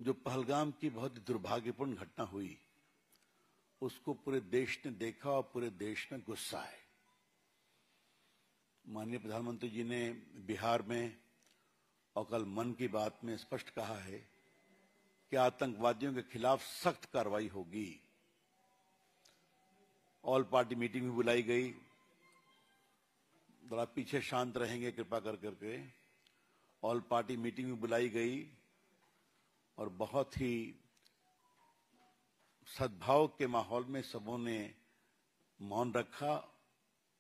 जो पहलगाम की बहुत दुर्भाग्यपूर्ण घटना हुई, उसको पूरे देश ने देखा और पूरे देश में गुस्सा है। माननीय प्रधानमंत्री जी ने बिहार में और कल मन की बात में स्पष्ट कहा है कि आतंकवादियों के खिलाफ सख्त कार्रवाई होगी। ऑल पार्टी मीटिंग भी बुलाई गई। जरा पीछे शांत रहेंगे कृपा कर करके। ऑल पार्टी मीटिंग भी बुलाई गई और बहुत ही सद्भाव के माहौल में सबों ने मौन रखा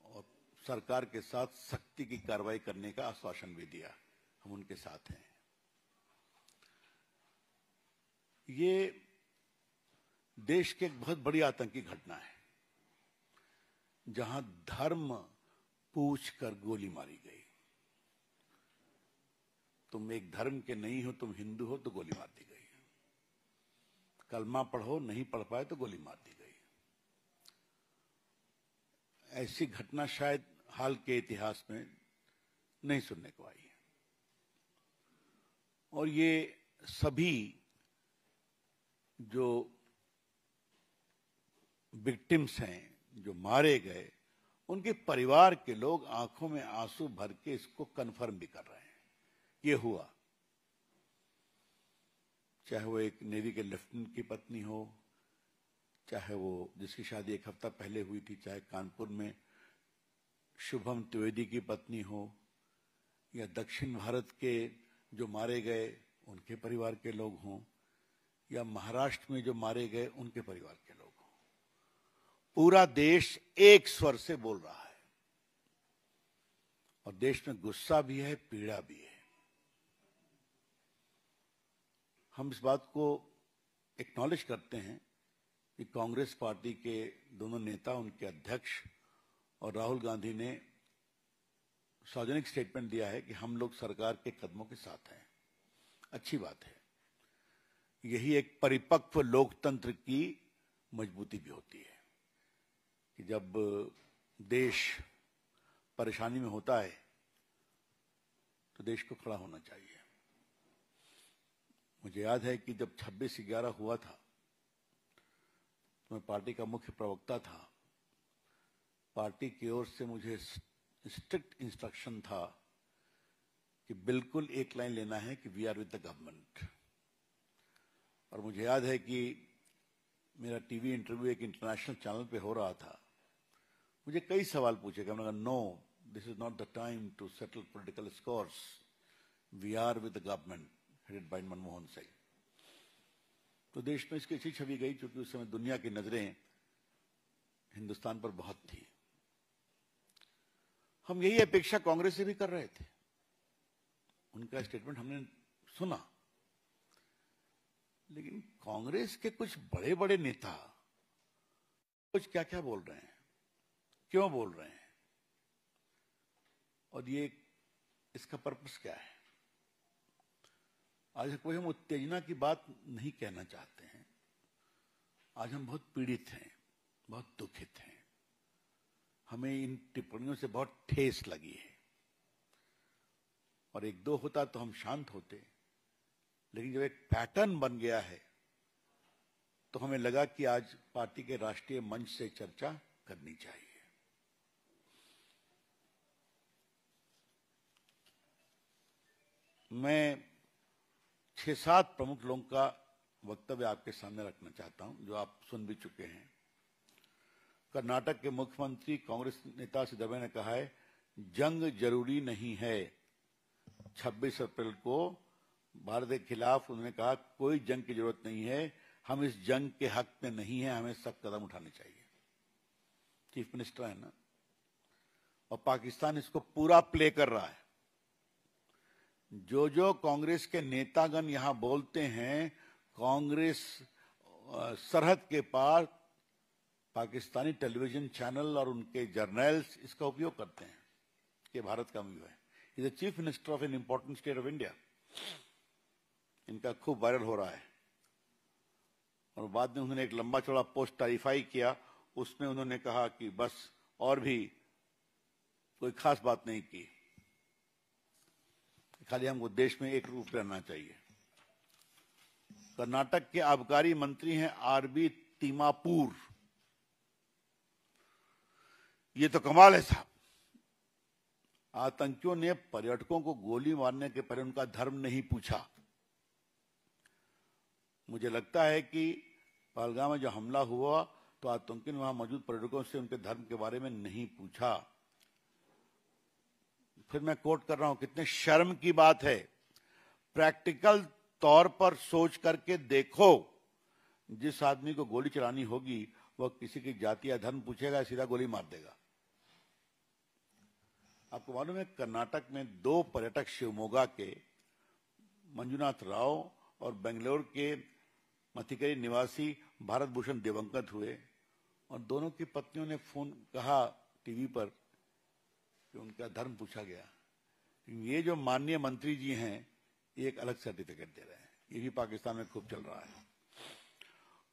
और सरकार के साथ सख्ती की कार्रवाई करने का आश्वासन भी दिया। हम उनके साथ हैं। ये देश की एक बहुत बड़ी आतंकी घटना है, जहां धर्म पूछकर गोली मारी गई। तुम एक धर्म के नहीं हो, तुम हिंदू हो तो गोली मार दी गई। कलमा पढ़ो, नहीं पढ़ पाए तो गोली मार दी गई। ऐसी घटना शायद हाल के इतिहास में नहीं सुनने को आई है। और ये सभी जो विक्टिम्स हैं, जो मारे गए, उनके परिवार के लोग आंखों में आंसू भर के इसको कन्फर्म भी कर रहे हैं। ये हुआ, चाहे वो एक नेवी के लेफ्टिनेंट की पत्नी हो, चाहे वो जिसकी शादी एक हफ्ता पहले हुई थी, चाहे कानपुर में शुभम त्रिवेदी की पत्नी हो, या दक्षिण भारत के जो मारे गए उनके परिवार के लोग हों, या महाराष्ट्र में जो मारे गए उनके परिवार के लोग हों। पूरा देश एक स्वर से बोल रहा है और देश में गुस्सा भी है, पीड़ा भी है। हम इस बात को एक्नॉलेज करते हैं कि कांग्रेस पार्टी के दोनों नेता, उनके अध्यक्ष और राहुल गांधी ने सार्वजनिक स्टेटमेंट दिया है कि हम लोग सरकार के कदमों के साथ हैं। अच्छी बात है। यही एक परिपक्व लोकतंत्र की मजबूती भी होती है कि जब देश परेशानी में होता है तो देश को खड़ा होना चाहिए। मुझे याद है कि जब 26/11 हुआ था तो मैं पार्टी का मुख्य प्रवक्ता था। पार्टी की ओर से मुझे स्ट्रिक्ट इंस्ट्रक्शन था कि बिल्कुल एक लाइन लेना है कि we are with the government. और मुझे याद है कि मेरा टीवी इंटरव्यू एक इंटरनेशनल चैनल पे हो रहा था। मुझे कई सवाल पूछे गए। मैंने कहा, no, this is not the time to settle political scores. We are with the government headed by Manmohan Singh. तो देश में इसकी अच्छी छवि गई, क्योंकि उस समय दुनिया की नजरें हिंदुस्तान पर बहुत थी। हम यही अपेक्षा कांग्रेस से भी कर रहे थे। उनका स्टेटमेंट हमने सुना, लेकिन कांग्रेस के कुछ बड़े बड़े नेता कुछ क्या क्या बोल रहे हैं, क्यों बोल रहे हैं, और ये इसका पर्पस क्या है। आज कोई हम उत्तेजना की बात नहीं कहना चाहते हैं। आज हम बहुत पीड़ित हैं, बहुत दुखित हैं। हमें इन टिप्पणियों से बहुत ठेस लगी है। और एक दो होता तो हम शांत होते, लेकिन जब एक पैटर्न बन गया है तो हमें लगा कि आज पार्टी के राष्ट्रीय मंच से चर्चा करनी चाहिए। मैं 6-7 प्रमुख लोगों का वक्तव्य आपके सामने रखना चाहता हूं, जो आप सुन भी चुके हैं। कर्नाटक के मुख्यमंत्री कांग्रेस नेता सिद्धरामैया ने कहा है, जंग जरूरी नहीं है। 26 अप्रैल को भारत के खिलाफ उन्होंने कहा, कोई जंग की जरूरत नहीं है, हम इस जंग के हक में नहीं है, हमें सख्त कदम उठाने चाहिए। चीफ मिनिस्टर है ना, और पाकिस्तान इसको पूरा प्ले कर रहा है। जो जो कांग्रेस के नेतागण यहां बोलते हैं, कांग्रेस सरहद के पार पाकिस्तानी टेलीविजन चैनल और उनके जर्नल्स इसका उपयोग करते हैं कि भारत का व्यू है। Is the chief minister of an important state of India. इनका खूब वायरल हो रहा है। और बाद में उन्होंने एक लंबा चौड़ा पोस्ट टारीफाई किया। उसमें उन्होंने कहा कि बस, और भी कोई खास बात नहीं की, खाली हमको देश में एक रूप रहना चाहिए। कर्नाटक के आबकारी मंत्री हैं आरबी तिमापुर। ये तो कमाल है साहब। आतंकियों ने पर्यटकों को गोली मारने के पहले उनका धर्म नहीं पूछा। मुझे लगता है कि पहलगाम में जो हमला हुआ तो आतंकियों ने वहां मौजूद पर्यटकों से उनके धर्म के बारे में नहीं पूछा। फिर मैं कोट कर रहा हूं, कितने शर्म की बात है। प्रैक्टिकल तौर पर सोच करके देखो, जिस आदमी को गोली चलानी होगी वह किसी की जाति या धर्म पूछेगा, सीधा गोली मार देगा। आपको मालूम है कर्नाटक में 2 पर्यटक शिवमोगा के मंजुनाथ राव और बेंगलोर के मथिकरी निवासी भारत भूषण दिवंगत हुए, और दोनों की पत्नियों ने फोन कहा टीवी पर कि उनका धर्म पूछा गया। ये जो माननीय मंत्री जी हैं ये एक अलग सर्टिफिकेट दे रहे हैं। ये भी पाकिस्तान में खूब चल रहा है।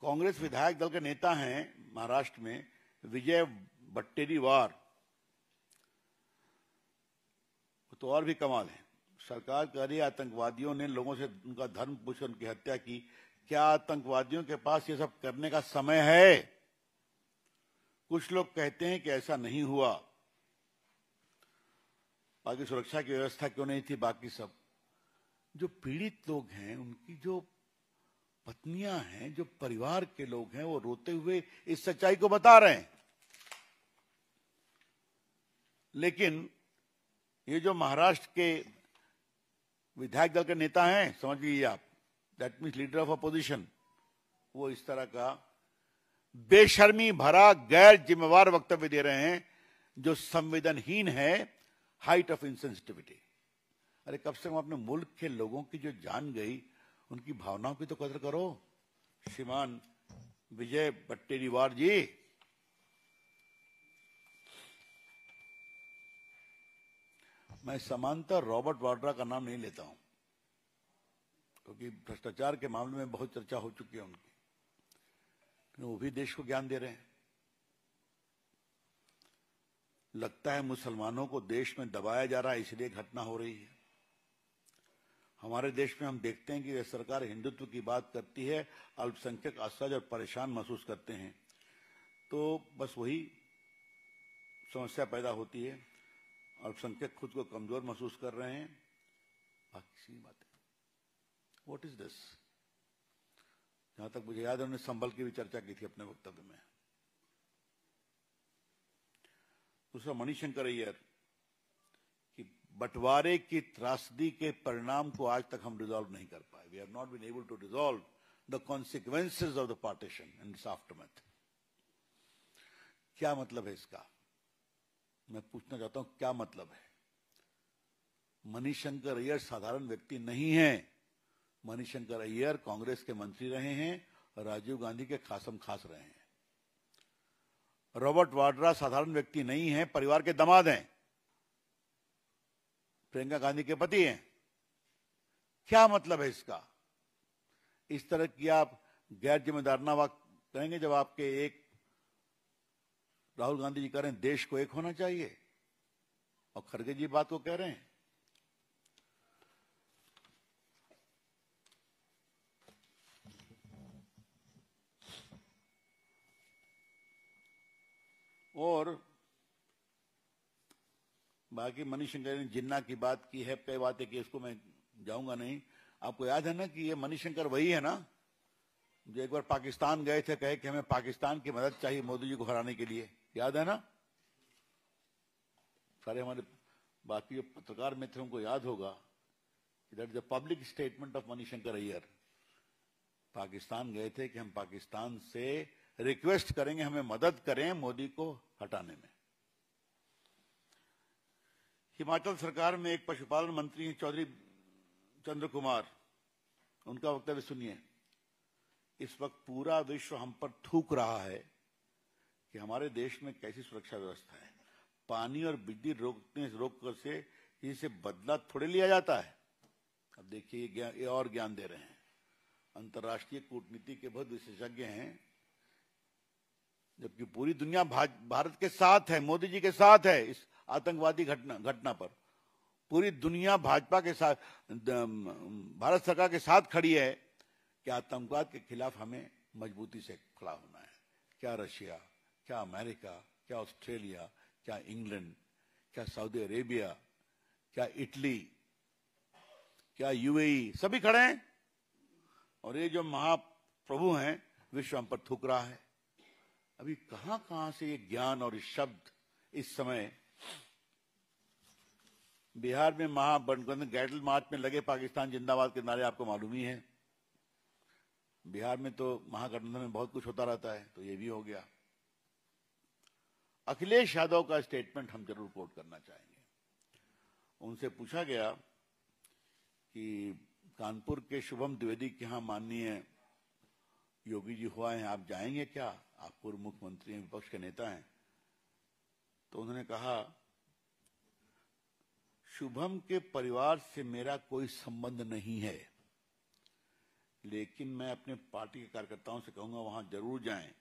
कांग्रेस विधायक दल के नेता हैं महाराष्ट्र में विजय वट्टेरीवार, तो और भी कमाल है। सरकार कह रही है आतंकवादियों ने लोगों से उनका धर्म पूछकर उनकी हत्या की। क्या आतंकवादियों के पास ये सब करने का समय है? कुछ लोग कहते हैं कि ऐसा नहीं हुआ। बाकी सुरक्षा की व्यवस्था क्यों नहीं थी? बाकी सब जो पीड़ित लोग हैं, उनकी जो पत्नियां हैं, जो परिवार के लोग हैं, वो रोते हुए इस सच्चाई को बता रहे हैं। लेकिन ये जो महाराष्ट्र के विधायक दल के नेता हैं, समझ लीजिए आप, that means leader of opposition, वो इस तरह का बेशर्मी भरा गैर जिम्मेवार वक्तव्य दे रहे हैं जो संवेदनहीन है, हाइट ऑफ इनसेंसिटिविटी। अरे कम से कम अपने मुल्क के लोगों की जो जान गई, उनकी भावनाओं की तो कदर करो। श्रीमान विजय वट्टेरीवार जी, मैं समांतर रॉबर्ट वाड्रा का नाम नहीं लेता हूं, क्योंकि भ्रष्टाचार के मामले में बहुत चर्चा हो चुकी है उनकी, वो भी देश को ज्ञान दे रहे हैं। लगता है मुसलमानों को देश में दबाया जा रहा है, इसलिए घटना हो रही है। हमारे देश में हम देखते हैं कि यह सरकार हिंदुत्व की बात करती है, अल्पसंख्यक असहज और परेशान महसूस करते हैं, तो बस वही समस्या पैदा होती है। अल्पसंख्यक खुद को कमजोर महसूस कर रहे हैं, बाकी सी बात है। What is this? जहां तक मुझे याद है उन्होंने संबल की भी चर्चा की थी अपने वक्तव्य में। दूसरा मणिशंकर अय्यर कि बंटवारे की त्रासदी के परिणाम को आज तक हम रिजॉल्व नहीं कर पाए। We have not been able to resolve the consequences of the partition and its aftermath. क्या मतलब है इसका? मैं पूछना चाहता हूं, क्या मतलब है? मणिशंकर अय्यर साधारण व्यक्ति नहीं है। मणिशंकर अय्यर कांग्रेस के मंत्री रहे हैं और राजीव गांधी के खासम खास रहे हैं। रॉबर्ट वाड्रा साधारण व्यक्ति नहीं है, परिवार के दामाद हैं, प्रियंका गांधी के पति हैं। क्या मतलब है इसका? इस तरह की आप गैर जिम्मेदाराना बात कहेंगे जब आपके एक राहुल गांधी जी कह रहे हैं देश को एक होना चाहिए, और खड़गे जी बात को कह रहे हैं। और बाकी मणिशंकर ने जिन्ना की बात की है, कई बातें की, इसको मैं जाऊंगा नहीं। आपको याद है ना कि ये मणिशंकर वही है ना जो एक बार पाकिस्तान गए थे, कहे कि हमें पाकिस्तान की मदद चाहिए मोदी जी को हराने के लिए, याद है ना? सारे हमारे बाकी जो पत्रकार मित्र उनको याद होगा कि that is the public statement of Manishankar Iyer. Pakistan गए थे कि हम पाकिस्तान से रिक्वेस्ट करेंगे हमें मदद करें मोदी को हटाने में। हिमाचल सरकार में एक पशुपालन मंत्री हैं चौधरी चंद्र कुमार, उनका वक्तव्य सुनिए। इस वक्त पूरा विश्व हम पर थूक रहा है कि हमारे देश में कैसी सुरक्षा व्यवस्था है। पानी और बिजली रोककर से इसे बदला थोड़े लिया जाता है। अब देखिए ये और ज्ञान दे रहे हैं। अंतर्राष्ट्रीय कूटनीति के बहुत विशेषज्ञ हैं, जबकि पूरी दुनिया भारत के साथ है, मोदी जी के साथ है इस आतंकवादी घटना पर। पूरी दुनिया भाजपा के साथ, भारत सरकार के साथ खड़ी है कि आतंकवाद के खिलाफ हमें मजबूती से खड़ा होना है। क्या रशिया, क्या अमेरिका, क्या ऑस्ट्रेलिया, क्या इंग्लैंड, क्या सऊदी अरेबिया, क्या इटली, क्या यूएई, सभी खड़े हैं और ये जो महाप्रभु हैं विश्व हम पर थूक रहा है। अभी कहां से ये ज्ञान और इस शब्द इस समय बिहार में महागठबंधन गैटल मार्च में लगे पाकिस्तान जिंदाबाद के नारे आपको मालूम ही है। बिहार में तो महागठबंधन में बहुत कुछ होता रहता है, तो ये भी हो गया। अखिलेश यादव का स्टेटमेंट हम जरूर कोट करना चाहेंगे। उनसे पूछा गया कि कानपुर के शुभम द्विवेदी के यहां माननीय योगी जी हुआ है, आप जाएंगे क्या? आप पूर्व मुख्यमंत्री हैं, विपक्ष के नेता हैं। तो उन्होंने कहा, शुभम के परिवार से मेरा कोई संबंध नहीं है, लेकिन मैं अपने पार्टी के कार्यकर्ताओं से कहूंगा वहां जरूर जाएं।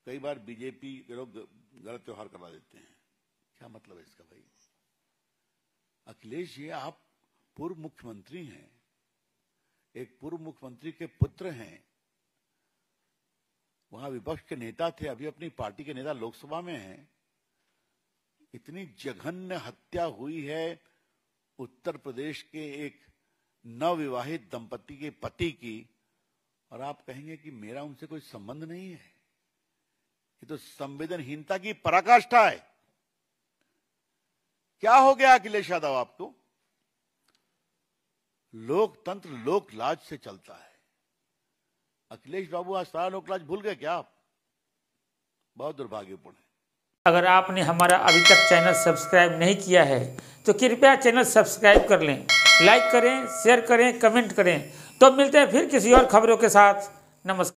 कई बार बीजेपी के लोग गलत व्यवहार करवा देते हैं। क्या मतलब है इसका भाई? अखिलेश जी, आप पूर्व मुख्यमंत्री हैं, एक पूर्व मुख्यमंत्री के पुत्र हैं, वहां विपक्ष के नेता थे, अभी अपनी पार्टी के नेता लोकसभा में हैं। इतनी जघन्य हत्या हुई है उत्तर प्रदेश के एक नवविवाहित दंपति के पति की, और आप कहेंगे कि मेरा उनसे कोई संबंध नहीं है। ये तो संवेदनहीनता की पराकाष्ठा है। क्या हो गया अखिलेश यादव आपको? लोकतंत्र लोक लाज से चलता है। अखिलेश बाबू आज सारा लोक लाज भूल गए क्या आप? बहुत दुर्भाग्यपूर्ण है। अगर आपने हमारा अभी तक चैनल सब्सक्राइब नहीं किया है तो कृपया चैनल सब्सक्राइब कर लें, लाइक करें, शेयर करें, कमेंट करें। तो मिलते हैं फिर किसी और खबरों के साथ। नमस्कार।